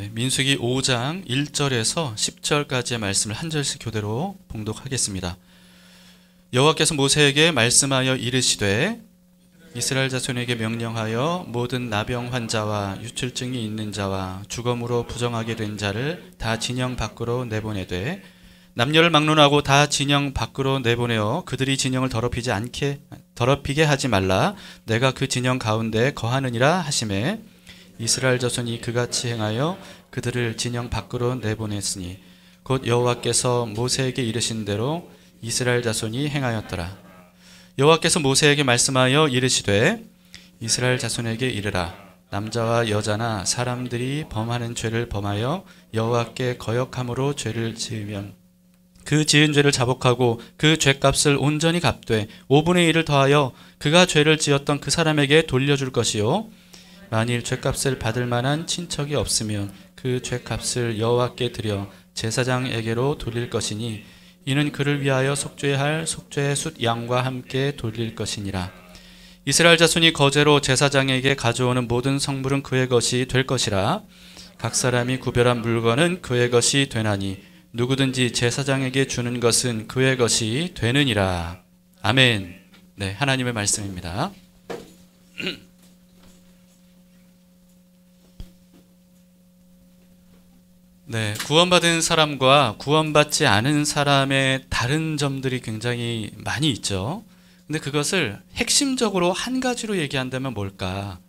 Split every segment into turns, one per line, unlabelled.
네, 민수기 5장 1절에서 10절까지의 말씀을 한 절씩 교대로 봉독하겠습니다. 여호와께서 모세에게 말씀하여 이르시되 이스라엘 자손에게 명령하여 모든 나병 환자와 유출증이 있는 자와 주검으로 부정하게 된 자를 다 진영 밖으로 내보내되 남녀를 막론하고 다 진영 밖으로 내보내어 그들이 진영을 더럽히게 하지 말라. 내가 그 진영 가운데 거하느니라 하시매 이스라엘 자손이 그같이 행하여 그들을 진영 밖으로 내보냈으니 곧 여호와께서 모세에게 이르신 대로 이스라엘 자손이 행하였더라. 여호와께서 모세에게 말씀하여 이르시되 이스라엘 자손에게 이르라. 남자와 여자나 사람들이 범하는 죄를 범하여 여호와께 거역함으로 죄를 지으면 그 지은 죄를 자복하고 그 죄값을 온전히 갚되 5분의 1을 더하여 그가 죄를 지었던 그 사람에게 돌려줄 것이요 만일 죄값을 받을 만한 친척이 없으면 그 죄값을 여호와께 드려 제사장에게로 돌릴 것이니 이는 그를 위하여 속죄할 속죄의 숫 양과 함께 돌릴 것이니라. 이스라엘 자손이 거제로 제사장에게 가져오는 모든 성물은 그의 것이 될 것이라. 각 사람이 구별한 물건은 그의 것이 되나니 누구든지 제사장에게 주는 것은 그의 것이 되느니라. 아멘. 네, 하나님의 말씀입니다. 네, 구원받은 사람과 구원받지 않은 사람의 다른 점들이 굉장히 많이 있죠. 근데 그것을 핵심적으로 한 가지로 얘기한다면 뭘까?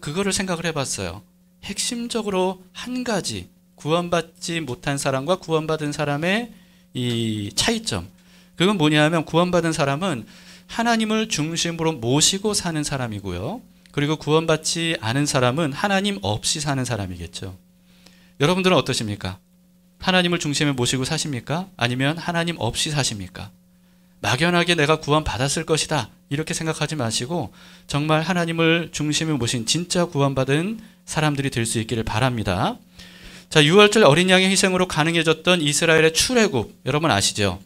그거를 생각을 해봤어요. 핵심적으로 한 가지, 구원받지 못한 사람과 구원받은 사람의 이 차이점. 그건 뭐냐면 구원받은 사람은 하나님을 중심으로 모시고 사는 사람이고요. 그리고 구원받지 않은 사람은 하나님 없이 사는 사람이겠죠. 여러분들은 어떠십니까? 하나님을 중심에 모시고 사십니까? 아니면 하나님 없이 사십니까? 막연하게 내가 구원받았을 것이다 이렇게 생각하지 마시고 정말 하나님을 중심에 모신 진짜 구원받은 사람들이 될 수 있기를 바랍니다. 자, 6월절 어린 양의 희생으로 가능해졌던 이스라엘의 출애굽, 여러분 아시죠?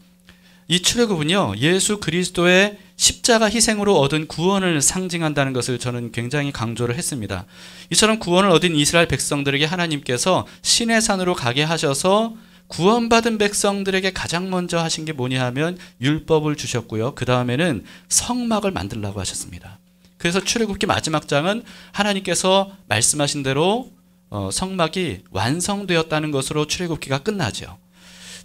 이 출애굽은요, 예수 그리스도의 십자가 희생으로 얻은 구원을 상징한다는 것을 저는 굉장히 강조를 했습니다. 이처럼 구원을 얻은 이스라엘 백성들에게 하나님께서 시내 산으로 가게 하셔서 구원받은 백성들에게 가장 먼저 하신 게 뭐냐 하면 율법을 주셨고요. 그 다음에는 성막을 만들라고 하셨습니다. 그래서 출애굽기 마지막 장은 하나님께서 말씀하신 대로 성막이 완성되었다는 것으로 출애굽기가 끝나죠.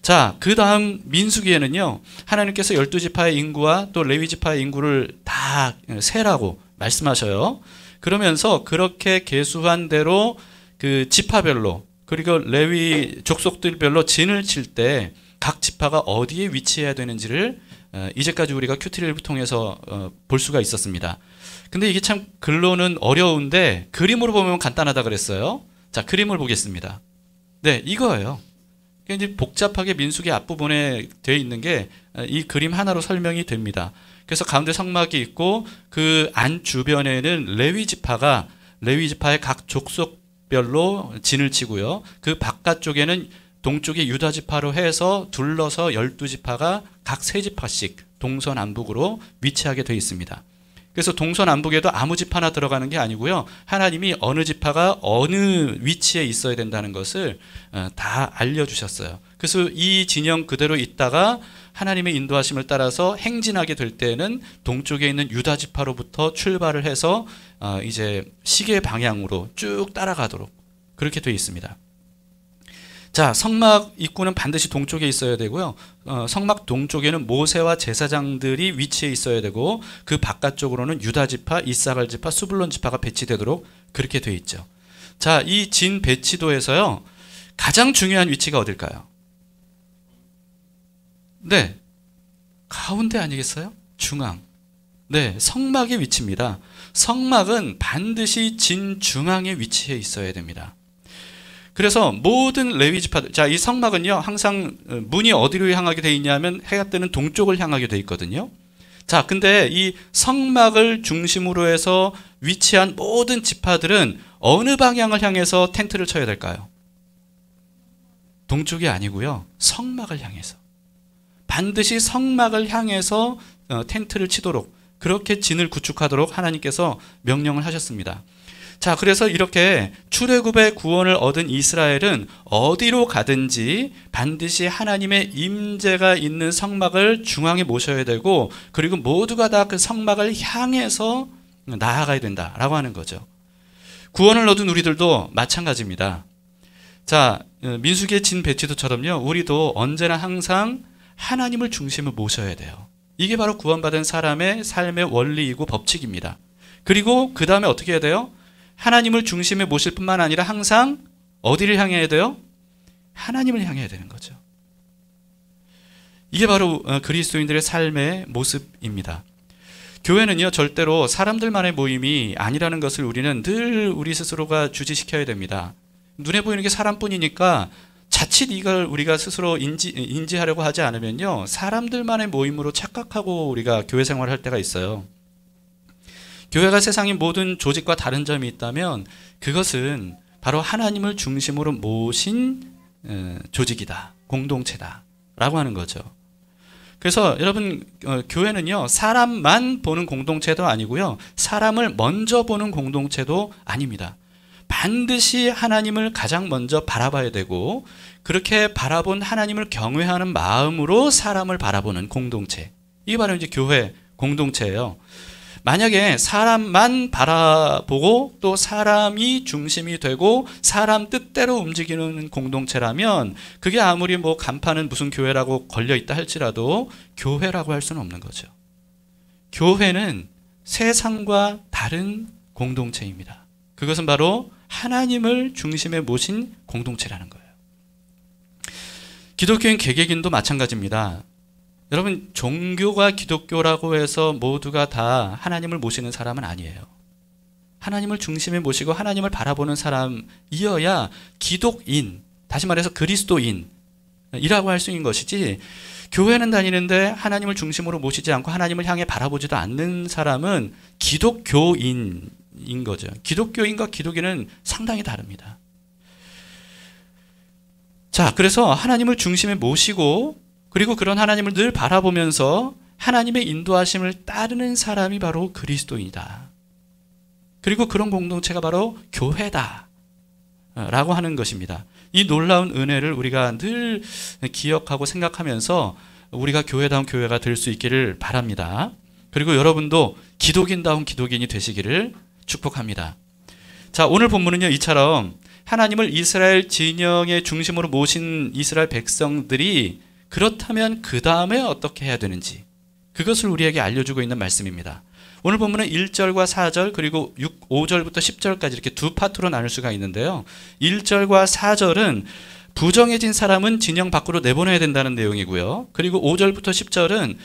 자, 그 다음 민수기에는요, 하나님께서 12지파의 인구와 또 레위지파의 인구를 다 세라고 말씀하셔요. 그러면서 그렇게 계수한 대로 그 지파별로 그리고 레위 족속들별로 진을 칠 때 각 지파가 어디에 위치해야 되는지를 이제까지 우리가 큐티를 통해서 볼 수가 있었습니다. 근데 이게 참 글로는 어려운데 그림으로 보면 간단하다 그랬어요. 자, 그림을 보겠습니다. 네, 이거예요. 이제 복잡하게 민수기 앞부분에 되어 있는 게 이 그림 하나로 설명이 됩니다. 그래서 가운데 성막이 있고 그 안 주변에는 레위 지파의 각 족속별로 진을 치고요. 그 바깥쪽에는 동쪽에 유다 지파로 해서 둘러서 12지파가 각 3지파씩 동서남북으로 위치하게 되어 있습니다. 그래서 동서남북에도 아무 집 하나 들어가는 게 아니고요. 하나님이 어느 지파가 어느 위치에 있어야 된다는 것을 다 알려주셨어요. 그래서 이 진영 그대로 있다가 하나님의 인도하심을 따라서 행진하게 될 때는 동쪽에 있는 유다 지파로부터 출발을 해서 이제 시계 방향으로 쭉 따라가도록 그렇게 되어 있습니다. 자, 성막 입구는 반드시 동쪽에 있어야 되고요. 성막 동쪽에는 모세와 제사장들이 위치해 있어야 되고 그 바깥쪽으로는 유다 지파, 이사갈 지파, 스불론 지파가 배치되도록 그렇게 되어 있죠. 자, 이 진 배치도에서요, 가장 중요한 위치가 어딜까요? 네, 가운데 아니겠어요? 중앙. 네, 성막의 위치입니다. 성막은 반드시 진 중앙에 위치해 있어야 됩니다. 그래서 모든 레위 지파들, 자, 이 성막은요, 항상 문이 어디로 향하게 되어 있냐면 해가 뜨는 동쪽을 향하게 되어 있거든요. 자, 근데 이 성막을 중심으로 해서 위치한 모든 지파들은 어느 방향을 향해서 텐트를 쳐야 될까요? 동쪽이 아니고요, 성막을 향해서. 반드시 성막을 향해서 텐트를 치도록, 그렇게 진을 구축하도록 하나님께서 명령을 하셨습니다. 자, 그래서 이렇게 출애굽의 구원을 얻은 이스라엘은 어디로 가든지 반드시 하나님의 임재가 있는 성막을 중앙에 모셔야 되고, 그리고 모두가 다 그 성막을 향해서 나아가야 된다라고 하는 거죠. 구원을 얻은 우리들도 마찬가지입니다. 자, 민수기의 진 베티도처럼요, 우리도 언제나 항상 하나님을 중심으로 모셔야 돼요. 이게 바로 구원받은 사람의 삶의 원리이고 법칙입니다. 그리고 그 다음에 어떻게 해야 돼요? 하나님을 중심에 모실 뿐만 아니라 항상 어디를 향해야 돼요? 하나님을 향해야 되는 거죠. 이게 바로 그리스도인들의 삶의 모습입니다. 교회는요, 절대로 사람들만의 모임이 아니라는 것을 우리는 늘 우리 스스로가 주지시켜야 됩니다. 눈에 보이는 게 사람뿐이니까 자칫 이걸 우리가 스스로 인지하려고 하지 않으면요, 사람들만의 모임으로 착각하고 우리가 교회 생활을 할 때가 있어요. 교회가 세상의 모든 조직과 다른 점이 있다면 그것은 바로 하나님을 중심으로 모신 조직이다, 공동체다 라고 하는 거죠. 그래서 여러분, 교회는요, 사람만 보는 공동체도 아니고요, 사람을 먼저 보는 공동체도 아닙니다. 반드시 하나님을 가장 먼저 바라봐야 되고, 그렇게 바라본 하나님을 경외하는 마음으로 사람을 바라보는 공동체, 이게 바로 이제 교회 공동체예요. 만약에 사람만 바라보고 또 사람이 중심이 되고 사람 뜻대로 움직이는 공동체라면 그게 아무리 뭐 간판은 무슨 교회라고 걸려있다 할지라도 교회라고 할 수는 없는 거죠. 교회는 세상과 다른 공동체입니다. 그것은 바로 하나님을 중심에 모신 공동체라는 거예요. 기독교인 개개인도 마찬가지입니다. 여러분, 종교가 기독교라고 해서 모두가 다 하나님을 모시는 사람은 아니에요. 하나님을 중심에 모시고 하나님을 바라보는 사람이어야 기독인, 다시 말해서 그리스도인이라고 할 수 있는 것이지, 교회는 다니는데 하나님을 중심으로 모시지 않고 하나님을 향해 바라보지도 않는 사람은 기독교인인 거죠. 기독교인과 기독인은 상당히 다릅니다. 자, 그래서 하나님을 중심에 모시고 그리고 그런 하나님을 늘 바라보면서 하나님의 인도하심을 따르는 사람이 바로 그리스도인이다. 그리고 그런 공동체가 바로 교회다 라고 하는 것입니다. 이 놀라운 은혜를 우리가 늘 기억하고 생각하면서 우리가 교회다운 교회가 될 수 있기를 바랍니다. 그리고 여러분도 기독인다운 기독인이 되시기를 축복합니다. 자, 오늘 본문은요, 이처럼 하나님을 이스라엘 진영의 중심으로 모신 이스라엘 백성들이 그렇다면 그 다음에 어떻게 해야 되는지, 그것을 우리에게 알려주고 있는 말씀입니다. 오늘 본문은 1절과 4절 그리고 5절부터 10절까지 이렇게 두 파트로 나눌 수가 있는데요. 1절과 4절은 부정해진 사람은 진영 밖으로 내보내야 된다는 내용이고요. 그리고 5절부터 10절은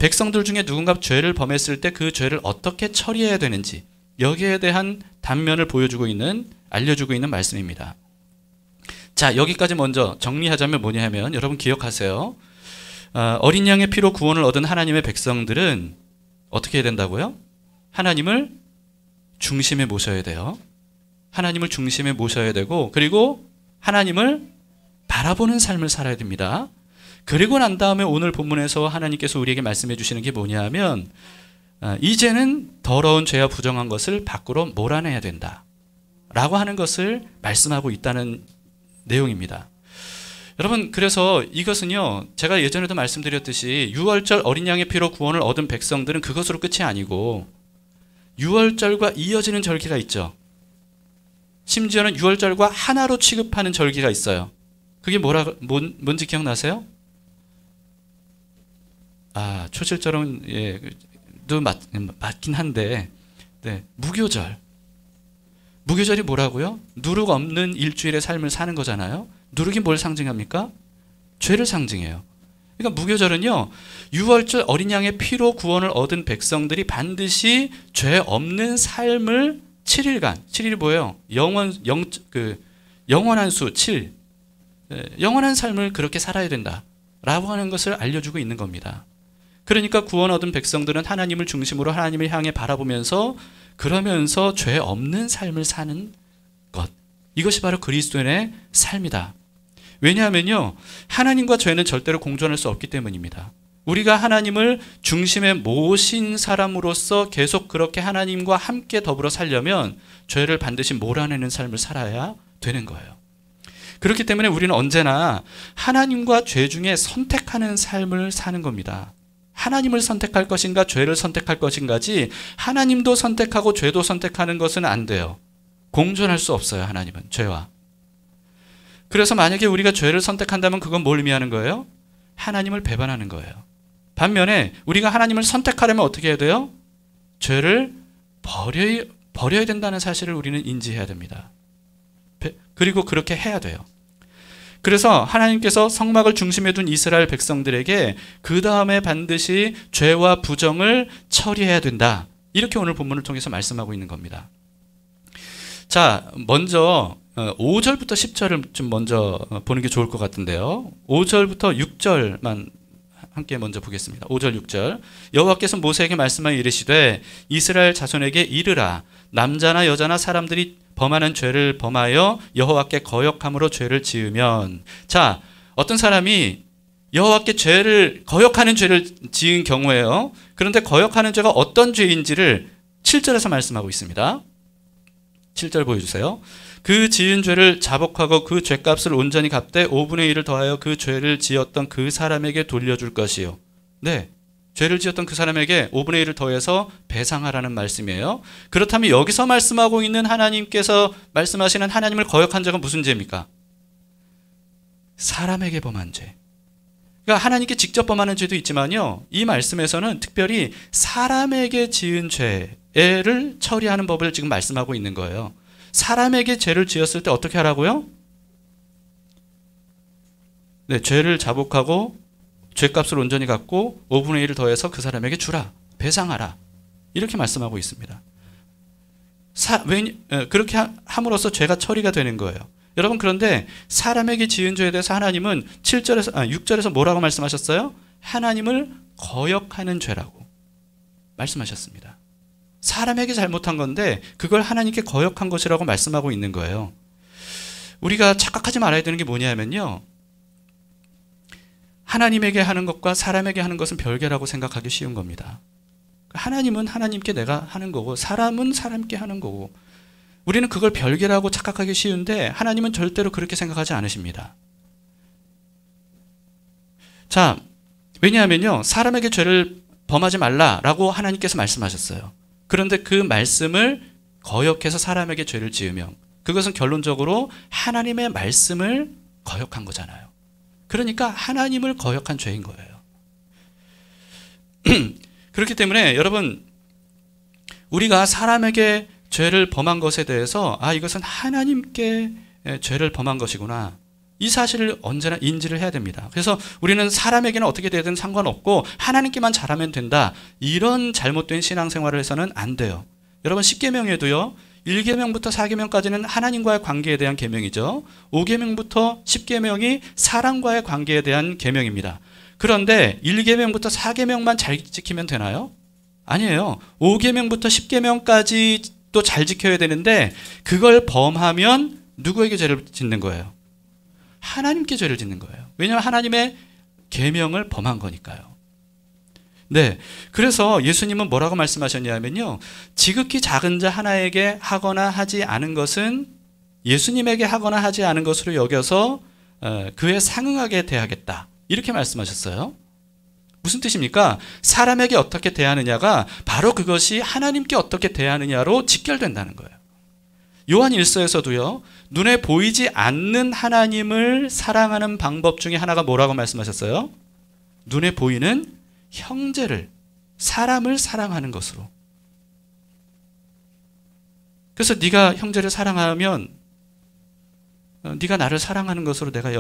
백성들 중에 누군가 죄를 범했을 때 그 죄를 어떻게 처리해야 되는지, 여기에 대한 단면을 알려주고 있는 말씀입니다. 자, 여기까지 먼저 정리하자면 뭐냐 하면, 여러분 기억하세요. 어린 양의 피로 구원을 얻은 하나님의 백성들은 어떻게 해야 된다고요? 하나님을 중심에 모셔야 돼요. 하나님을 중심에 모셔야 되고, 그리고 하나님을 바라보는 삶을 살아야 됩니다. 그리고 난 다음에 오늘 본문에서 하나님께서 우리에게 말씀해 주시는 게 뭐냐 하면, 이제는 더러운 죄와 부정한 것을 밖으로 몰아내야 된다 라고 하는 것을 말씀하고 있다는 내용입니다. 여러분, 그래서 이것은요, 제가 예전에도 말씀드렸듯이 유월절 어린 양의 피로 구원을 얻은 백성들은 그것으로 끝이 아니고 유월절과 이어지는 절기가 있죠. 심지어는 유월절과 하나로 취급하는 절기가 있어요. 그게 뭔지 기억나세요? 초실절은 맞긴 한데, 네, 무교절. 무교절이 뭐라고요? 누룩 없는 일주일의 삶을 사는 거잖아요. 누룩이 뭘 상징합니까? 죄를 상징해요. 그러니까 무교절은요, 유월절 어린 양의 피로 구원을 얻은 백성들이 반드시 죄 없는 삶을 7일간, 7일이 뭐예요? 영원한 수 7, 영원한 삶을 그렇게 살아야 된다라고 하는 것을 알려주고 있는 겁니다. 그러니까 구원 얻은 백성들은 하나님을 중심으로 하나님을 향해 바라보면서, 그러면서 죄 없는 삶을 사는 것, 이것이 바로 그리스도인의 삶이다. 왜냐하면요, 하나님과 죄는 절대로 공존할 수 없기 때문입니다. 우리가 하나님을 중심에 모신 사람으로서 계속 그렇게 하나님과 함께 더불어 살려면 죄를 반드시 몰아내는 삶을 살아야 되는 거예요. 그렇기 때문에 우리는 언제나 하나님과 죄 중에 선택하는 삶을 사는 겁니다. 하나님을 선택할 것인가 죄를 선택할 것인가지 하나님도 선택하고 죄도 선택하는 것은 안 돼요. 공존할 수 없어요. 하나님은 죄와. 그래서 만약에 우리가 죄를 선택한다면 그건 뭘 의미하는 거예요? 하나님을 배반하는 거예요. 반면에 우리가 하나님을 선택하려면 어떻게 해야 돼요? 죄를 버려야 된다는 사실을 우리는 인지해야 됩니다. 그리고 그렇게 해야 돼요. 그래서 하나님께서 성막을 중심에 둔 이스라엘 백성들에게 그 다음에 반드시 죄와 부정을 처리해야 된다. 이렇게 오늘 본문을 통해서 말씀하고 있는 겁니다. 자, 먼저 5절부터 10절을 좀 먼저 보는 게 좋을 것 같은데요. 5절부터 6절만 함께 먼저 보겠습니다. 5절 6절. 여호와께서 모세에게 말씀하여 이르시되 이스라엘 자손에게 이르라. 남자나 여자나 사람들이 범하는 죄를 범하여 여호와께 거역함으로 죄를 지으면, 자, 어떤 사람이 여호와께 거역하는 죄를 지은 경우에요. 그런데 거역하는 죄가 어떤 죄인지를 7절에서 말씀하고 있습니다. 7절 보여주세요. 그 지은 죄를 자복하고 그 죄값을 온전히 갚되 5분의 1을 더하여 그 죄를 지었던 그 사람에게 돌려줄 것이요. 네, 죄를 지었던 그 사람에게 5분의 1을 더해서 배상하라는 말씀이에요. 그렇다면 여기서 말씀하고 있는 하나님께서 말씀하시는 하나님을 거역한 죄가 무슨 죄입니까? 사람에게 범한 죄. 그러니까 하나님께 직접 범하는 죄도 있지만요, 이 말씀에서는 특별히 사람에게 지은 죄를 처리하는 법을 지금 말씀하고 있는 거예요. 사람에게 죄를 지었을 때 어떻게 하라고요? 네, 죄를 자복하고 죄값을 온전히 갚고 5분의 1을 더해서 그 사람에게 주라, 배상하라, 이렇게 말씀하고 있습니다. 그렇게 함으로써 죄가 처리가 되는 거예요. 여러분, 그런데 사람에게 지은 죄에 대해서 하나님은 6절에서 뭐라고 말씀하셨어요? 하나님을 거역하는 죄라고 말씀하셨습니다. 사람에게 잘못한 건데 그걸 하나님께 거역한 것이라고 말씀하고 있는 거예요. 우리가 착각하지 말아야 되는 게 뭐냐면요, 하나님에게 하는 것과 사람에게 하는 것은 별개라고 생각하기 쉬운 겁니다. 하나님은 하나님께 내가 하는 거고 사람은 사람께 하는 거고, 우리는 그걸 별개라고 착각하기 쉬운데 하나님은 절대로 그렇게 생각하지 않으십니다. 자, 왜냐하면요, 사람에게 죄를 범하지 말라라고 하나님께서 말씀하셨어요. 그런데 그 말씀을 거역해서 사람에게 죄를 지으면 그것은 결론적으로 하나님의 말씀을 거역한 거잖아요. 그러니까 하나님을 거역한 죄인 거예요. 그렇기 때문에 여러분, 우리가 사람에게 죄를 범한 것에 대해서 이것은 하나님께 죄를 범한 것이구나, 이 사실을 언제나 인지를 해야 됩니다. 그래서 우리는 사람에게는 어떻게 되든 상관없고 하나님께만 잘하면 된다, 이런 잘못된 신앙생활을 해서는 안 돼요. 여러분, 10계명에도요 1계명부터 4계명까지는 하나님과의 관계에 대한 계명이죠. 5계명부터 10계명이 사람과의 관계에 대한 계명입니다. 그런데 1계명부터 4계명만 잘 지키면 되나요? 아니에요. 5계명부터 10계명까지 또 잘 지켜야 되는데 그걸 범하면 누구에게 죄를 짓는 거예요? 하나님께 죄를 짓는 거예요. 왜냐하면 하나님의 계명을 범한 거니까요. 네, 그래서 예수님은 뭐라고 말씀하셨냐면요, 지극히 작은 자 하나에게 하거나 하지 않은 것은 예수님에게 하거나 하지 않은 것으로 여겨서 그에 상응하게 대하겠다, 이렇게 말씀하셨어요. 무슨 뜻입니까? 사람에게 어떻게 대하느냐가 바로 그것이 하나님께 어떻게 대하느냐로 직결된다는 거예요. 요한 1서에서도요, 눈에 보이지 않는 하나님을 사랑하는 방법 중에 하나가 뭐라고 말씀하셨어요? 눈에 보이는 형제를, 사람을 사랑하는 것으로. 그래서 네가 형제를 사랑하면 네가 나를 사랑하는 것으로 내가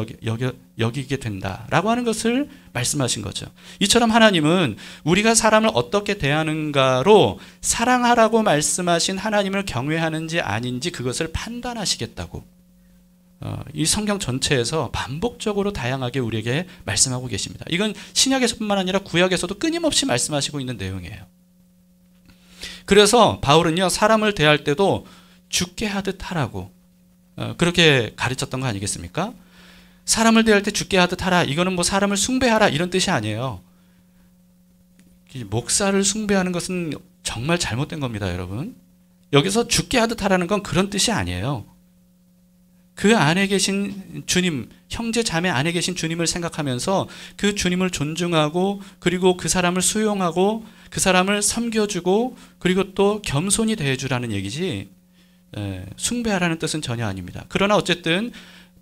여기게 된다라고 하는 것을 말씀하신 거죠. 이처럼 하나님은 우리가 사람을 어떻게 대하는가로 사랑하라고 말씀하신 하나님을 경외하는지 아닌지 그것을 판단하시겠다고 이 성경 전체에서 반복적으로 다양하게 우리에게 말씀하고 계십니다. 이건 신약에서뿐만 아니라 구약에서도 끊임없이 말씀하시고 있는 내용이에요. 그래서 바울은요, 사람을 대할 때도 죽게 하듯 하라고 그렇게 가르쳤던 거 아니겠습니까? 사람을 대할 때 죽게 하듯 하라, 이거는 뭐 사람을 숭배하라 이런 뜻이 아니에요. 목사를 숭배하는 것은 정말 잘못된 겁니다, 여러분. 여기서 죽게 하듯 하라는 건 그런 뜻이 아니에요. 그 안에 계신 주님, 형제 자매 안에 계신 주님을 생각하면서 그 주님을 존중하고 그리고 그 사람을 수용하고 그 사람을 섬겨주고 그리고 또 겸손히 대해주라는 얘기지 숭배하라는 뜻은 전혀 아닙니다. 그러나 어쨌든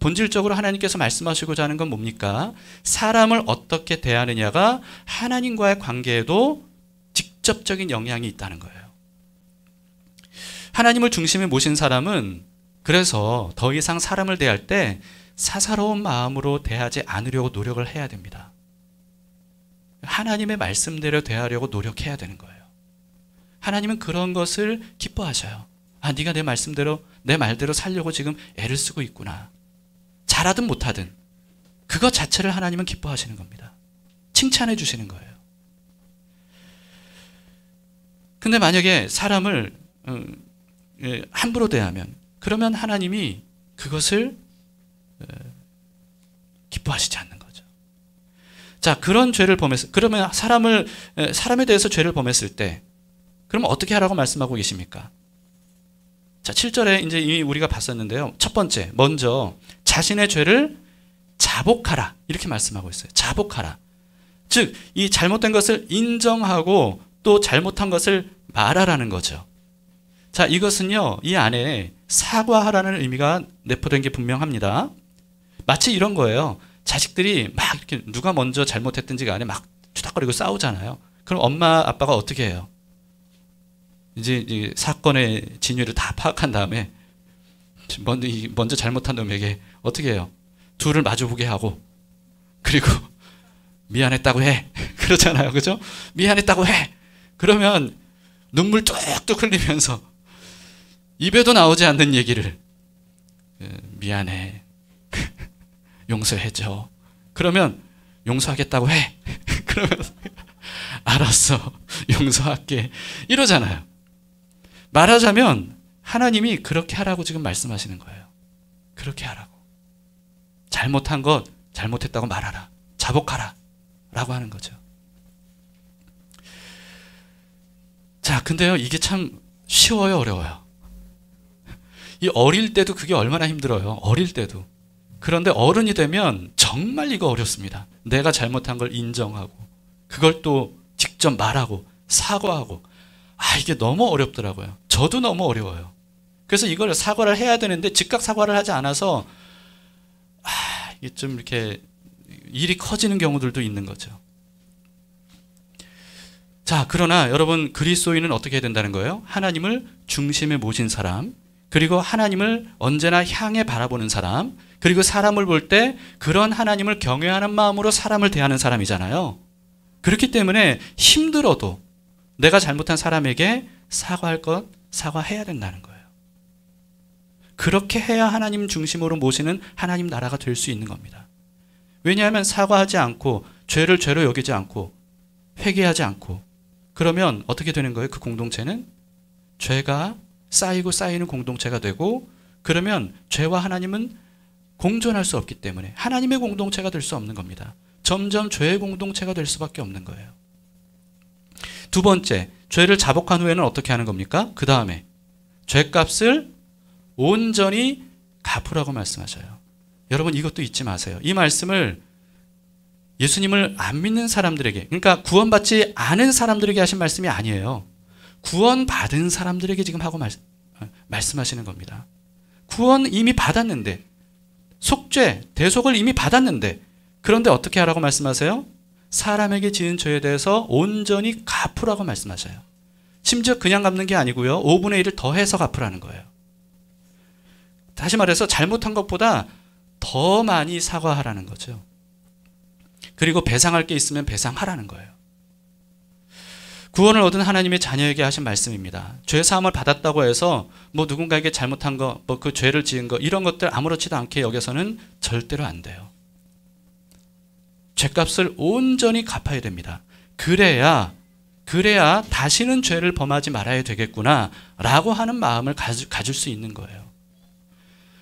본질적으로 하나님께서 말씀하시고자 하는 건 뭡니까? 사람을 어떻게 대하느냐가 하나님과의 관계에도 직접적인 영향이 있다는 거예요. 하나님을 중심에 모신 사람은 그래서 더 이상 사람을 대할 때 사사로운 마음으로 대하지 않으려고 노력을 해야 됩니다. 하나님의 말씀대로 대하려고 노력해야 되는 거예요. 하나님은 그런 것을 기뻐하셔요. 아, 네가 내 말씀대로 내 말대로 살려고 지금 애를 쓰고 있구나. 잘하든 못하든 그것 자체를 하나님은 기뻐하시는 겁니다. 칭찬해 주시는 거예요. 근데 만약에 사람을 함부로 대하면 그러면 하나님이 그것을 기뻐하시지 않는 거죠. 자, 그런 죄를 범했을 그러면 사람에 대해서 죄를 범했을 때 그러면 어떻게 하라고 말씀하고 계십니까? 자, 7절에 이제 이미 우리가 봤었는데요. 첫 번째, 먼저 자신의 죄를 자복하라. 이렇게 말씀하고 있어요. 자복하라. 즉, 이 잘못된 것을 인정하고 또 잘못한 것을 말하라는 거죠. 자, 이것은요, 이 안에 사과하라는 의미가 내포된 게 분명합니다. 마치 이런 거예요. 자식들이 막 이렇게 누가 먼저 잘못했든지 간에 막 투닥거리고 싸우잖아요. 그럼 엄마, 아빠가 어떻게 해요? 이제 사건의 진위를 다 파악한 다음에 먼저 잘못한 놈에게 어떻게 해요? 둘을 마주보게 하고 그리고 미안했다고 해. 그러잖아요. 그죠? 미안했다고 해. 그러면 눈물 뚝뚝 흘리면서 입에도 나오지 않는 얘기를 미안해. 용서해줘. 그러면 용서하겠다고 해. 그러면 알았어. 용서할게. 이러잖아요. 말하자면 하나님이 그렇게 하라고 지금 말씀하시는 거예요. 그렇게 하라고. 잘못한 것 잘못했다고 말하라. 자복하라. 라고 하는 거죠. 자, 근데요, 이게 참 쉬워요, 어려워요? 이 어릴 때도 그게 얼마나 힘들어요. 어릴 때도. 그런데 어른이 되면 정말 이거 어렵습니다. 내가 잘못한 걸 인정하고 그걸 또 직접 말하고 사과하고 이게 너무 어렵더라고요. 저도 너무 어려워요. 그래서 이걸 사과를 해야 되는데 즉각 사과를 하지 않아서 이게 좀 이렇게 일이 커지는 경우들도 있는 거죠. 자, 그러나 여러분 그리스도인은 어떻게 해야 된다는 거예요? 하나님을 중심에 모신 사람, 그리고 하나님을 언제나 향해 바라보는 사람, 그리고 사람을 볼 때 그런 하나님을 경외하는 마음으로 사람을 대하는 사람이잖아요. 그렇기 때문에 힘들어도 내가 잘못한 사람에게 사과할 것 사과해야 된다는 거예요. 그렇게 해야 하나님 중심으로 모시는 하나님 나라가 될 수 있는 겁니다. 왜냐하면 사과하지 않고 죄를 죄로 여기지 않고 회개하지 않고 그러면 어떻게 되는 거예요? 그 공동체는 죄가 쌓이고 쌓이는 공동체가 되고 그러면 죄와 하나님은 공존할 수 없기 때문에 하나님의 공동체가 될 수 없는 겁니다. 점점 죄의 공동체가 될 수밖에 없는 거예요. 두 번째, 죄를 자복한 후에는 어떻게 하는 겁니까? 그 다음에 죄값을 온전히 갚으라고 말씀하셔요. 여러분 이것도 잊지 마세요. 이 말씀을 예수님을 안 믿는 사람들에게, 그러니까 구원받지 않은 사람들에게 하신 말씀이 아니에요. 구원받은 사람들에게 지금 하고 말씀하시는 겁니다. 구원 이미 받았는데, 속죄, 대속을 이미 받았는데, 그런데 어떻게 하라고 말씀하세요? 사람에게 지은 죄에 대해서 온전히 갚으라고 말씀하셔요. 심지어 그냥 갚는 게 아니고요. 5분의 1을 더해서 갚으라는 거예요. 다시 말해서 잘못한 것보다 더 많이 사과하라는 거죠. 그리고 배상할 게 있으면 배상하라는 거예요. 구원을 얻은 하나님의 자녀에게 하신 말씀입니다. 죄 사함을 받았다고 해서 누군가에게 잘못한 거, 그 죄를 지은 거 이런 것들 아무렇지도 않게 여겨서는 절대로 안 돼요. 죄값을 온전히 갚아야 됩니다. 그래야 다시는 죄를 범하지 말아야 되겠구나라고 하는 마음을 가질 수 있는 거예요.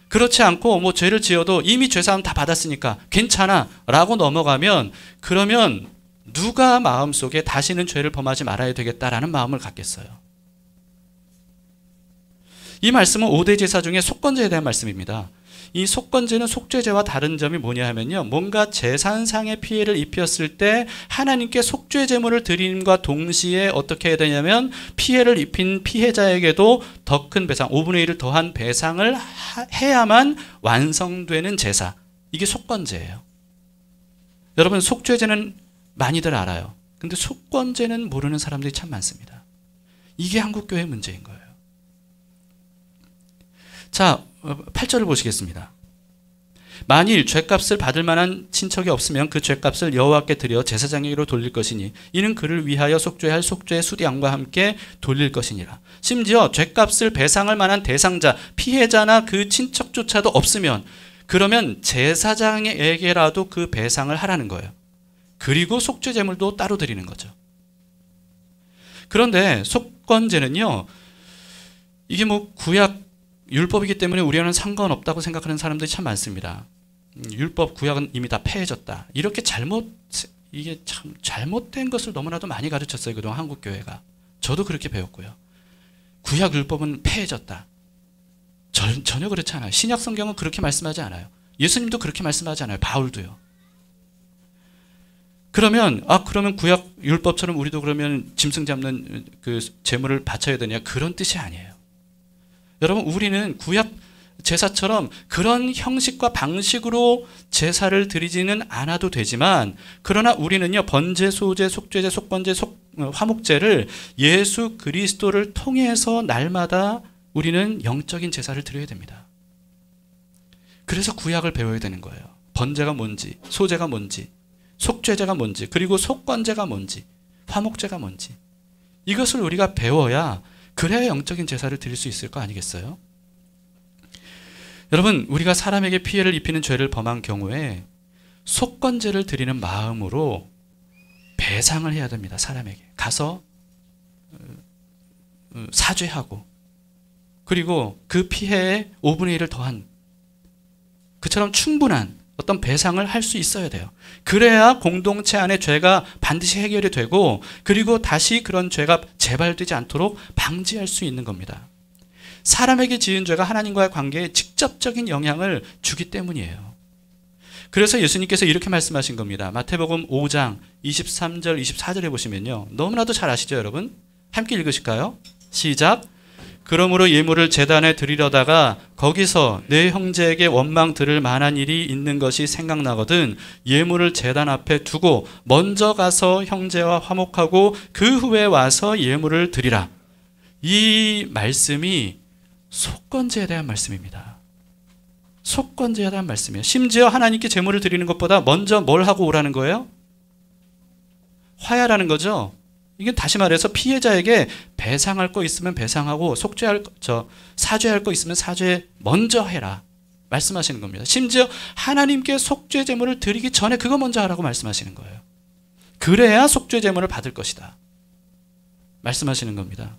그렇지 않고 죄를 지어도 이미 죄사함 다 받았으니까 괜찮아 라고 넘어가면 그러면 누가 마음속에 다시는 죄를 범하지 말아야 되겠다라는 마음을 갖겠어요? 이 말씀은 5대 제사 중에 속건제에 대한 말씀입니다. 이 속건제는 속죄제와 다른 점이 뭐냐 하면요, 뭔가 재산상의 피해를 입혔을 때 하나님께 속죄 제물을 드림과 동시에 어떻게 해야 되냐면 피해를 입힌 피해자에게도 더 큰 배상, 5분의 1을 더한 배상을 해야만 완성되는 제사, 이게 속건제예요. 여러분, 속죄제는 많이들 알아요. 근데 속건제는 모르는 사람들이 참 많습니다. 이게 한국교회의 문제인 거예요. 자, 8절을 보시겠습니다. 만일 죗값을 받을 만한 친척이 없으면 그 죗값을 여호와께 드려 제사장에게로 돌릴 것이니 이는 그를 위하여 속죄할 속죄의 수량과 함께 돌릴 것이니라. 심지어 죗값을 배상할 만한 대상자, 피해자나 그 친척조차도 없으면 그러면 제사장에게라도 그 배상을 하라는 거예요. 그리고 속죄 제물도 따로 드리는 거죠. 그런데 속건제는요, 이게 뭐 구약 율법이기 때문에 우리와는 상관없다고 생각하는 사람들이 참 많습니다. 율법 구약은 이미 다 폐해졌다. 이렇게 이게 참 잘못된 것을 너무나도 많이 가르쳤어요, 그동안 한국 교회가. 저도 그렇게 배웠고요. 구약 율법은 폐해졌다. 전혀 그렇지 않아요. 신약 성경은 그렇게 말씀하지 않아요. 예수님도 그렇게 말씀하지 않아요. 바울도요. 그러면 구약 율법처럼 우리도 그러면 짐승 잡는 그 제물을 바쳐야 되냐? 그런 뜻이 아니에요. 여러분, 우리는 구약 제사처럼 그런 형식과 방식으로 제사를 드리지는 않아도 되지만, 그러나 우리는요, 번제, 소제, 속죄제, 속건제, 화목제를 예수 그리스도를 통해서 날마다 우리는 영적인 제사를 드려야 됩니다. 그래서 구약을 배워야 되는 거예요. 번제가 뭔지, 소제가 뭔지, 속죄제가 뭔지, 그리고 속건제가 뭔지, 화목제가 뭔지, 이것을 우리가 배워야, 그래야 영적인 제사를 드릴 수 있을 거 아니겠어요? 여러분, 우리가 사람에게 피해를 입히는 죄를 범한 경우에 속건제를 드리는 마음으로 배상을 해야 됩니다. 사람에게 가서 사죄하고, 그리고 그 피해에 5분의 1을 더한, 그처럼 충분한 어떤 배상을 할 수 있어야 돼요. 그래야 공동체 안에 죄가 반드시 해결이 되고, 그리고 다시 그런 죄가 재발되지 않도록 방지할 수 있는 겁니다. 사람에게 지은 죄가 하나님과의 관계에 직접적인 영향을 주기 때문이에요. 그래서 예수님께서 이렇게 말씀하신 겁니다. 마태복음 5장 23절 24절에 보시면요, 너무나도 잘 아시죠, 여러분? 함께 읽으실까요? 시작. 그러므로 예물을 제단에 드리려다가 거기서 내 형제에게 원망 들을 만한 일이 있는 것이 생각나거든 예물을 제단 앞에 두고 먼저 가서 형제와 화목하고 그 후에 와서 예물을 드리라. 이 말씀이 속건제에 대한 말씀입니다. 속건제에 대한 말씀이에요. 심지어 하나님께 제물을 드리는 것보다 먼저 뭘 하고 오라는 거예요? 화해하라는 거죠. 이게 다시 말해서 피해자에게 배상할 거 있으면 배상하고 사죄할 거 있으면 사죄 먼저 해라 말씀하시는 겁니다. 심지어 하나님께 속죄 제물을 드리기 전에 그거 먼저 하라고 말씀하시는 거예요. 그래야 속죄 제물을 받을 것이다 말씀하시는 겁니다.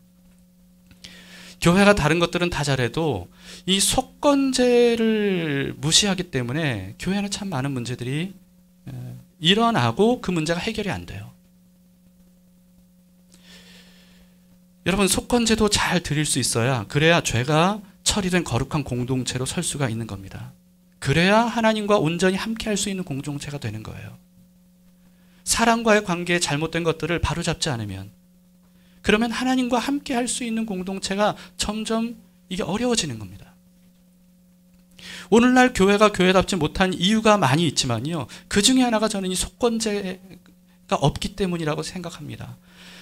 교회가 다른 것들은 다 잘해도 이 속건제를 무시하기 때문에 교회는 참 많은 문제들이 일어나고 그 문제가 해결이 안 돼요. 여러분, 속건제도 잘 드릴 수 있어야, 그래야 죄가 처리된 거룩한 공동체로 설 수가 있는 겁니다. 그래야 하나님과 온전히 함께 할 수 있는 공동체가 되는 거예요. 사람과의 관계에 잘못된 것들을 바로잡지 않으면, 그러면 하나님과 함께 할 수 있는 공동체가 점점 이게 어려워지는 겁니다. 오늘날 교회가 교회답지 못한 이유가 많이 있지만요, 그 중에 하나가 저는 이 속건제가 없기 때문이라고 생각합니다.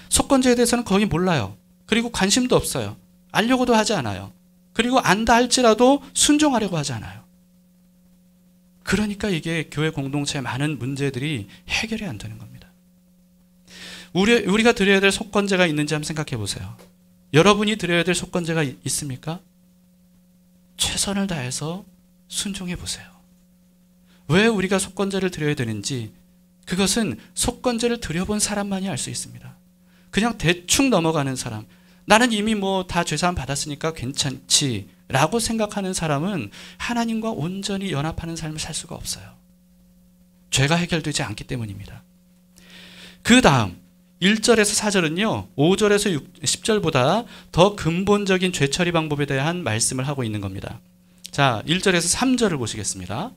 속건제에 대해서는 거의 몰라요. 그리고 관심도 없어요. 알려고도 하지 않아요. 그리고 안다 할지라도 순종하려고 하지 않아요. 그러니까 이게 교회 공동체의 많은 문제들이 해결이 안 되는 겁니다. 우리가 드려야 될 속건제가 있는지 한번 생각해 보세요. 여러분이 드려야 될 속건제가 있습니까? 최선을 다해서 순종해 보세요. 왜 우리가 속건제를 드려야 되는지, 그것은 속건제를 드려본 사람만이 알 수 있습니다. 그냥 대충 넘어가는 사람, 나는 이미 뭐 다 죄사함 받았으니까 괜찮지 라고 생각하는 사람은 하나님과 온전히 연합하는 삶을 살 수가 없어요. 죄가 해결되지 않기 때문입니다. 그 다음 1절에서 4절은요. 5절에서 10절보다 더 근본적인 죄처리 방법에 대한 말씀을 하고 있는 겁니다. 자, 1절에서 3절을 보시겠습니다.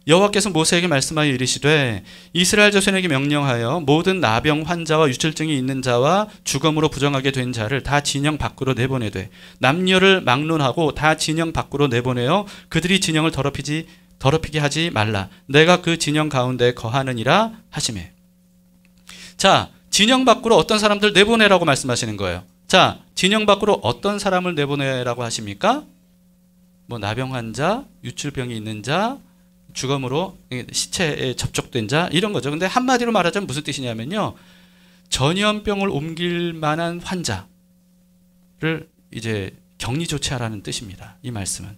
여호와께서 모세에게 말씀하여 이르시되 이스라엘 자손에게 명령하여 모든 나병 환자와 유출증이 있는 자와 주검으로 부정하게 된 자를 다 진영 밖으로 내보내되 남녀를 막론하고 다 진영 밖으로 내보내어 그들이 진영을 더럽히게 하지 말라. 내가 그 진영 가운데 거하느니라 하시매. 자, 진영 밖으로 어떤 사람들 내보내라고 말씀하시는 거예요. 자, 진영 밖으로 어떤 사람을 내보내라고 하십니까? 뭐 나병 환자, 유출병이 있는 자, 주검으로 시체에 접촉된 자, 이런 거죠. 근데 한마디로 말하자면 무슨 뜻이냐면요. 전염병을 옮길 만한 환자를 이제 격리 조치하라는 뜻입니다. 이 말씀은.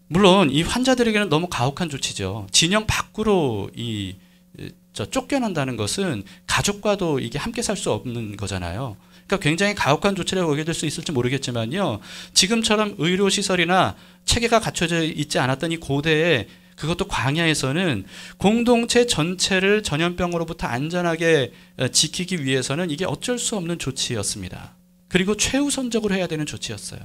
물론 이 환자들에게는 너무 가혹한 조치죠. 진영 밖으로 쫓겨난다는 것은 가족과도 이게 함께 살 수 없는 거잖아요. 그러니까 굉장히 가혹한 조치라고 여겨질 수 있을지 모르겠지만요. 지금처럼 의료시설이나 체계가 갖춰져 있지 않았던 이 고대에, 그것도 광야에서는 공동체 전체를 전염병으로부터 안전하게 지키기 위해서는 이게 어쩔 수 없는 조치였습니다. 그리고 최우선적으로 해야 되는 조치였어요.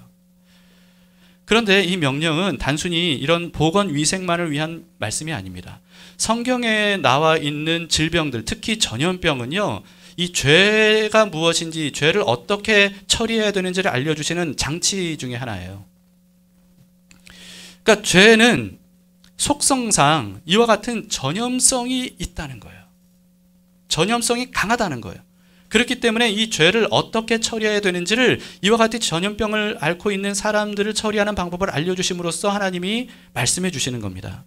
그런데 이 명령은 단순히 이런 보건위생만을 위한 말씀이 아닙니다. 성경에 나와 있는 질병들, 특히 전염병은요, 이 죄가 무엇인지, 죄를 어떻게 처리해야 되는지를 알려주시는 장치 중에 하나예요. 그러니까 죄는 속성상 이와 같은 전염성이 있다는 거예요. 전염성이 강하다는 거예요. 그렇기 때문에 이 죄를 어떻게 처리해야 되는지를 이와 같이 전염병을 앓고 있는 사람들을 처리하는 방법을 알려주심으로써 하나님이 말씀해 주시는 겁니다.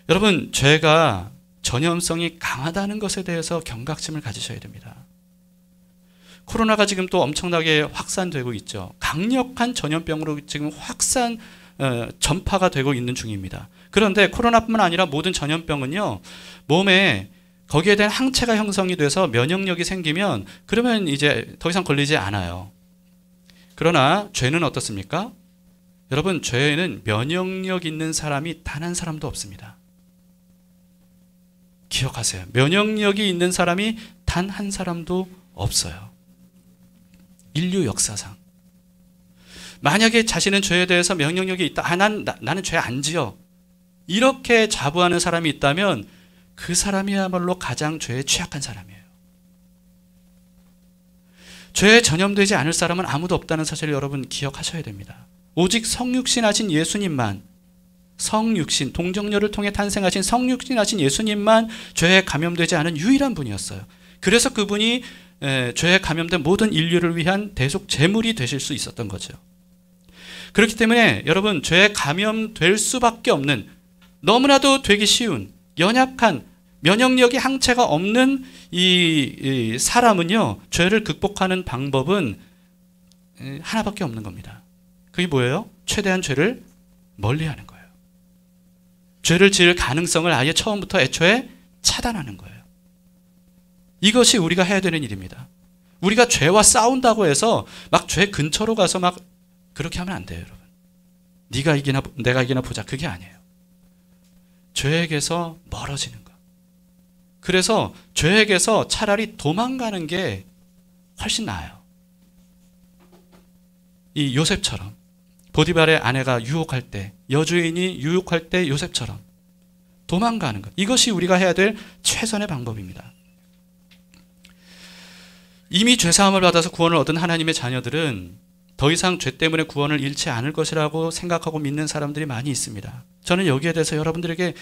여러분, 죄가 전염성이 강하다는 것에 대해서 경각심을 가지셔야 됩니다. 코로나가 지금 또 엄청나게 확산되고 있죠. 강력한 전염병으로 지금 전파가 되고 있는 중입니다. 그런데 코로나뿐만 아니라 모든 전염병은요, 몸에 거기에 대한 항체가 형성이 돼서 면역력이 생기면 그러면 이제 더 이상 걸리지 않아요. 그러나 죄는 어떻습니까? 여러분, 죄에는 면역력 있는 사람이 단 한 사람도 없습니다. 기억하세요. 면역력이 있는 사람이 단 한 사람도 없어요. 인류 역사상. 만약에 자신은 죄에 대해서 면역력이 있다. 나는 죄 안 지어. 이렇게 자부하는 사람이 있다면 그 사람이야말로 가장 죄에 취약한 사람이에요. 죄에 전염되지 않을 사람은 아무도 없다는 사실을 여러분 기억하셔야 됩니다. 오직 성육신하신 예수님만, 성육신, 동정녀를 통해 탄생하신 성육신하신 예수님만 죄에 감염되지 않은 유일한 분이었어요. 그래서 그분이 죄에 감염된 모든 인류를 위한 대속 제물이 되실 수 있었던 거죠. 그렇기 때문에 여러분, 죄에 감염될 수밖에 없는, 너무나도 되기 쉬운, 연약한, 면역력이 항체가 없는 이 사람은요, 죄를 극복하는 방법은 하나밖에 없는 겁니다. 그게 뭐예요? 최대한 죄를 멀리하는 거예요. 죄를 지을 가능성을 아예 처음부터 애초에 차단하는 거예요. 이것이 우리가 해야 되는 일입니다. 우리가 죄와 싸운다고 해서 막 죄 근처로 가서 막 그렇게 하면 안 돼요, 여러분. 네가 이기나 내가 이기나 보자, 그게 아니에요. 죄에게서 멀어지는 것. 그래서 죄에게서 차라리 도망가는 게 훨씬 나아요. 이 요셉처럼, 보디발의 아내가 유혹할 때, 여주인이 유혹할 때 요셉처럼 도망가는 것. 이것이 우리가 해야 될 최선의 방법입니다. 이미 죄사함을 받아서 구원을 얻은 하나님의 자녀들은 더 이상 죄 때문에 구원을 잃지 않을 것이라고 생각하고 믿는 사람들이 많이 있습니다. 저는 여기에 대해서 여러분들에게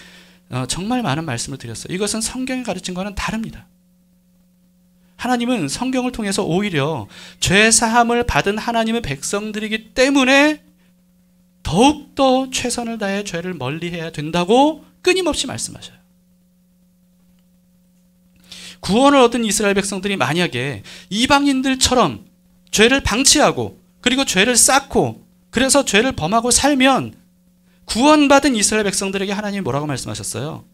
정말 많은 말씀을 드렸어요. 이것은 성경이 가르친 것과는 다릅니다. 하나님은 성경을 통해서 오히려 죄사함을 받은 하나님의 백성들이기 때문에 더욱더 최선을 다해 죄를 멀리해야 된다고 끊임없이 말씀하셔요. 구원을 얻은 이스라엘 백성들이 만약에 이방인들처럼 죄를 방치하고 그리고 죄를 쌓고 그래서 죄를 범하고 살면 구원받은 이스라엘 백성들에게 하나님이 뭐라고 말씀하셨어요?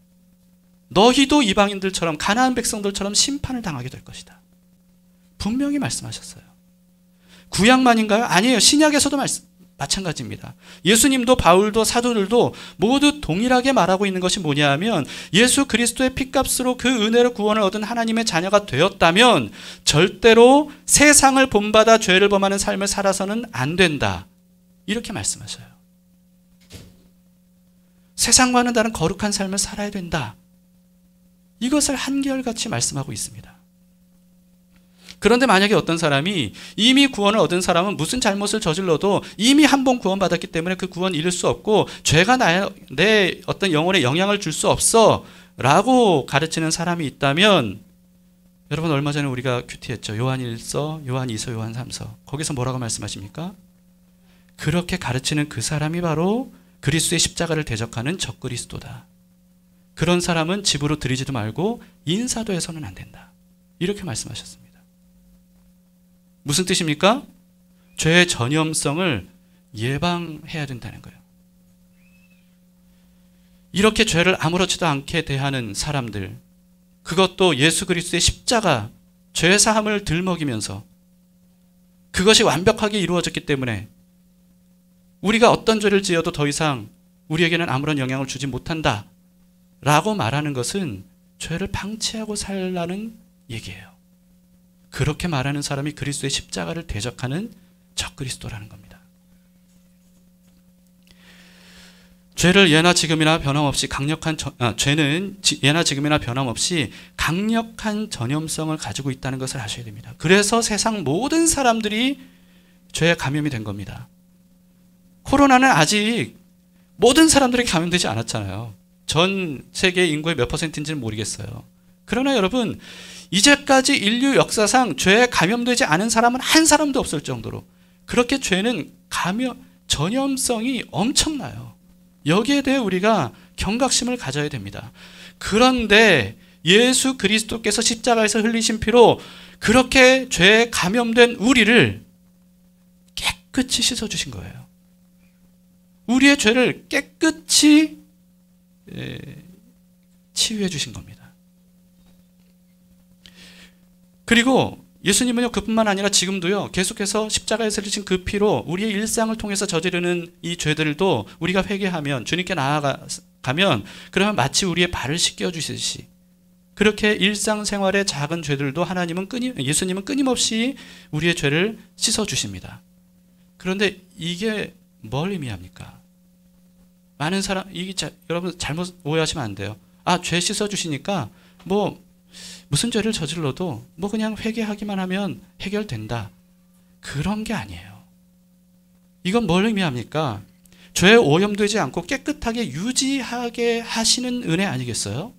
너희도 이방인들처럼, 가나안 백성들처럼 심판을 당하게 될 것이다. 분명히 말씀하셨어요. 구약만인가요? 아니에요. 신약에서도 마찬가지입니다. 예수님도 바울도 사도들도 모두 동일하게 말하고 있는 것이 뭐냐 하면 예수 그리스도의 피값으로 그 은혜로 구원을 얻은 하나님의 자녀가 되었다면 절대로 세상을 본받아 죄를 범하는 삶을 살아서는 안 된다. 이렇게 말씀하셔요. 세상과는 다른 거룩한 삶을 살아야 된다. 이것을 한결같이 말씀하고 있습니다. 그런데 만약에 어떤 사람이 이미 구원을 얻은 사람은 무슨 잘못을 저질러도 이미 한 번 구원받았기 때문에 그 구원 잃을 수 없고 죄가 내 어떤 영혼에 영향을 줄 수 없어 라고 가르치는 사람이 있다면, 여러분 얼마 전에 우리가 큐티했죠. 요한 1서, 요한 2서, 요한 3서. 거기서 뭐라고 말씀하십니까? 그렇게 가르치는 그 사람이 바로 그리스도의 십자가를 대적하는 적그리스도다. 그런 사람은 집으로 들이지도 말고 인사도 해서는 안 된다. 이렇게 말씀하셨습니다. 무슨 뜻입니까? 죄의 전염성을 예방해야 된다는 거예요. 이렇게 죄를 아무렇지도 않게 대하는 사람들, 그것도 예수 그리스도의 십자가, 죄 사함을 들먹이면서 그것이 완벽하게 이루어졌기 때문에 우리가 어떤 죄를 지어도 더 이상 우리에게는 아무런 영향을 주지 못한다 라고 말하는 것은 죄를 방치하고 살라는 얘기예요. 그렇게 말하는 사람이 그리스도의 십자가를 대적하는 적그리스도라는 겁니다. 죄는 예나 지금이나 변함없이 강력한 전염성을 가지고 있다는 것을 아셔야 됩니다. 그래서 세상 모든 사람들이 죄에 감염이 된 겁니다. 코로나는 아직 모든 사람들이 감염되지 않았잖아요. 전 세계 인구의 몇 %인지는 모르겠어요. 그러나 여러분, 이제까지 인류 역사상 죄에 감염되지 않은 사람은 한 사람도 없을 정도로 그렇게 죄는 전염성이 엄청나요. 여기에 대해 우리가 경각심을 가져야 됩니다. 그런데 예수 그리스도께서 십자가에서 흘리신 피로 그렇게 죄에 감염된 우리를 깨끗이 씻어주신 거예요. 우리의 죄를 깨끗이 치유해 주신 겁니다. 그리고 예수님은요, 그뿐만 아니라 지금도요, 계속해서 십자가에서 흘리신 그 피로 우리의 일상을 통해서 저지르는 이 죄들도 우리가 회개하면, 주님께 나아가면, 그러면 마치 우리의 발을 씻겨주시듯이 그렇게 일상생활의 작은 죄들도 예수님은 끊임없이 우리의 죄를 씻어주십니다. 그런데 이게 뭘 의미합니까? 많은 여러분 잘못 오해하시면 안 돼요. 죄 씻어주시니까 무슨 죄를 저질러도 그냥 회개하기만 하면 해결된다. 그런 게 아니에요. 이건 뭘 의미합니까? 죄에 오염되지 않고 깨끗하게 유지하게 하시는 은혜 아니겠어요?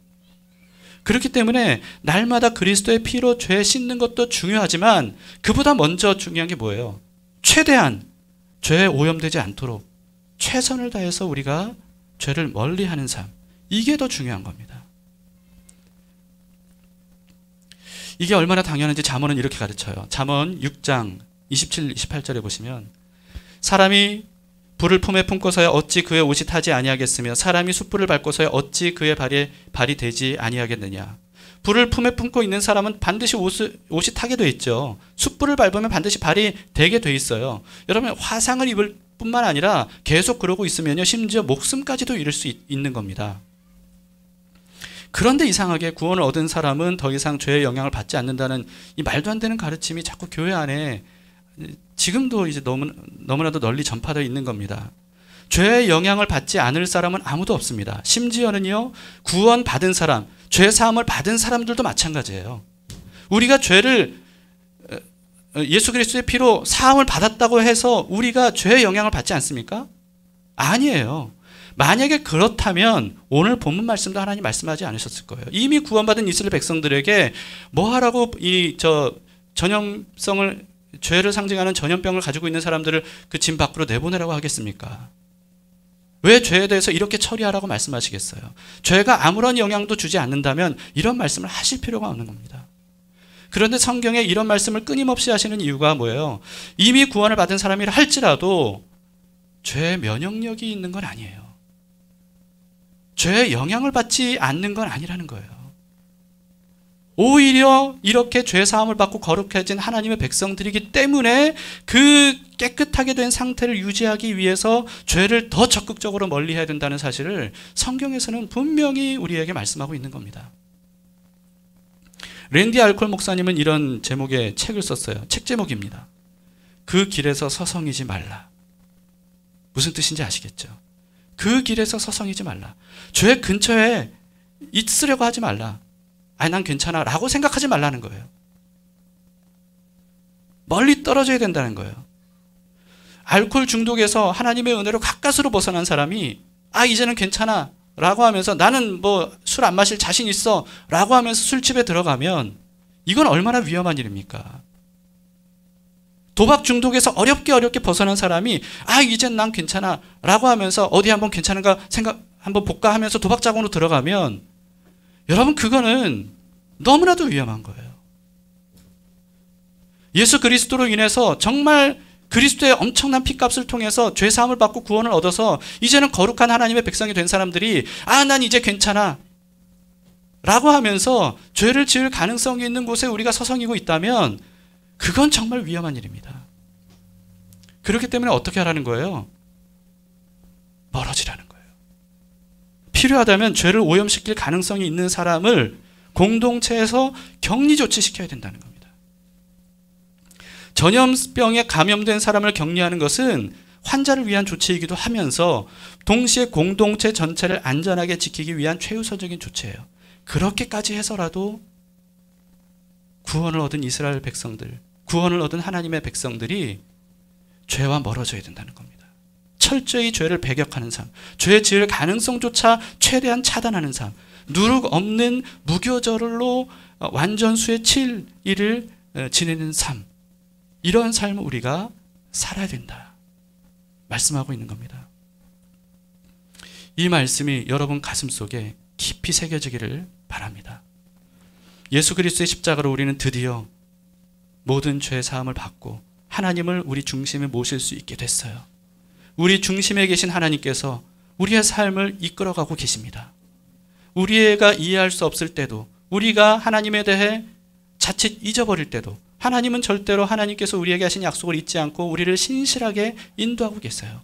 그렇기 때문에 날마다 그리스도의 피로 죄 씻는 것도 중요하지만 그보다 먼저 중요한 게 뭐예요? 최대한 죄에 오염되지 않도록 최선을 다해서 우리가 죄를 멀리하는 삶, 이게 더 중요한 겁니다. 이게 얼마나 당연한지 잠언은 이렇게 가르쳐요. 잠언 6장 27, 28절에 보시면 사람이 불을 품에 품고서야 어찌 그의 옷이 타지 아니하겠으며 사람이 숯불을 밟고서야 어찌 그의 발이 되지 아니하겠느냐. 불을 품에 품고 있는 사람은 반드시 옷이 타게 돼 있죠. 숯불을 밟으면 반드시 발이 되게 돼 있어요. 여러분, 화상을 입을 뿐만 아니라 계속 그러고 있으면요, 심지어 목숨까지도 잃을 수 있는 겁니다. 그런데 이상하게 구원을 얻은 사람은 더 이상 죄의 영향을 받지 않는다는 이 말도 안 되는 가르침이 자꾸 교회 안에 지금도 이제 너무나도 널리 전파되어 있는 겁니다. 죄의 영향을 받지 않을 사람은 아무도 없습니다. 심지어는요, 구원 받은 사람, 죄 사함을 받은 사람들도 마찬가지예요. 우리가 죄를 예수 그리스도의 피로 사함을 받았다고 해서 우리가 죄의 영향을 받지 않습니까? 아니에요. 만약에 그렇다면 오늘 본문 말씀도 하나님 말씀하지 않으셨을 거예요. 이미 구원받은 이스라엘 백성들에게 뭐 하라고 전염성을, 죄를 상징하는 전염병을 가지고 있는 사람들을 그 진 밖으로 내보내라고 하겠습니까? 왜 죄에 대해서 이렇게 처리하라고 말씀하시겠어요? 죄가 아무런 영향도 주지 않는다면 이런 말씀을 하실 필요가 없는 겁니다. 그런데 성경에 이런 말씀을 끊임없이 하시는 이유가 뭐예요? 이미 구원을 받은 사람이라 할지라도 죄의 면역력이 있는 건 아니에요. 죄의 영향을 받지 않는 건 아니라는 거예요. 오히려 이렇게 죄 사함을 받고 거룩해진 하나님의 백성들이기 때문에 그 깨끗하게 된 상태를 유지하기 위해서 죄를 더 적극적으로 멀리해야 된다는 사실을 성경에서는 분명히 우리에게 말씀하고 있는 겁니다. 랜디 알콜 목사님은 이런 제목의 책을 썼어요. 책 제목입니다. 그 길에서 서성이지 말라. 무슨 뜻인지 아시겠죠? 그 길에서 서성이지 말라. 죄 근처에 있으려고 하지 말라. 아니 난 괜찮아 라고 생각하지 말라는 거예요. 멀리 떨어져야 된다는 거예요. 알코올 중독에서 하나님의 은혜로 가까스로 벗어난 사람이 이제는 괜찮아 라고 하면서 나는 뭐 술 안 마실 자신 있어 라고 하면서 술집에 들어가면 이건 얼마나 위험한 일입니까? 도박 중독에서 어렵게 벗어난 사람이 이젠 난 괜찮아 라고 하면서 어디 한번 괜찮은가 생각 한번 볼까 하면서 도박자본으로 들어가면 여러분 그거는 너무나도 위험한 거예요. 예수 그리스도로 인해서 정말 그리스도의 엄청난 피값을 통해서 죄사함을 받고 구원을 얻어서 이제는 거룩한 하나님의 백성이 된 사람들이 난 이제 괜찮아 라고 하면서 죄를 지을 가능성이 있는 곳에 우리가 서성이고 있다면 그건 정말 위험한 일입니다. 그렇기 때문에 어떻게 하라는 거예요? 멀어지라는 거예요. 필요하다면 죄를 오염시킬 가능성이 있는 사람을 공동체에서 격리 조치시켜야 된다는 겁니다. 전염병에 감염된 사람을 격리하는 것은 환자를 위한 조치이기도 하면서 동시에 공동체 전체를 안전하게 지키기 위한 최우선적인 조치예요. 그렇게까지 해서라도 구원을 얻은 이스라엘 백성들, 구원을 얻은 하나님의 백성들이 죄와 멀어져야 된다는 겁니다. 철저히 죄를 배격하는 삶, 죄 지을 가능성조차 최대한 차단하는 삶, 누룩 없는 무교절로 완전수의 7일을 지내는 삶, 이런 삶을 우리가 살아야 된다 말씀하고 있는 겁니다. 이 말씀이 여러분 가슴 속에 깊이 새겨지기를 바랍니다. 예수 그리스도의 십자가로 우리는 드디어 모든 죄 사함을 받고 하나님을 우리 중심에 모실 수 있게 됐어요. 우리 중심에 계신 하나님께서 우리의 삶을 이끌어가고 계십니다. 우리가 이해할 수 없을 때도, 우리가 하나님에 대해 자칫 잊어버릴 때도 하나님은 절대로 하나님께서 우리에게 하신 약속을 잊지 않고 우리를 신실하게 인도하고 계세요.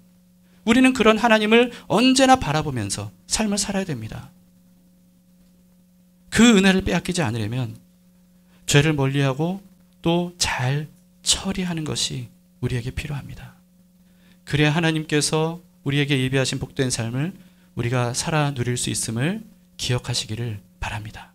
우리는 그런 하나님을 언제나 바라보면서 삶을 살아야 됩니다. 그 은혜를 빼앗기지 않으려면 죄를 멀리하고 또 잘 처리하는 것이 우리에게 필요합니다. 그래야 하나님께서 우리에게 예비하신 복된 삶을 우리가 살아 누릴 수 있음을 기억하시기를 바랍니다.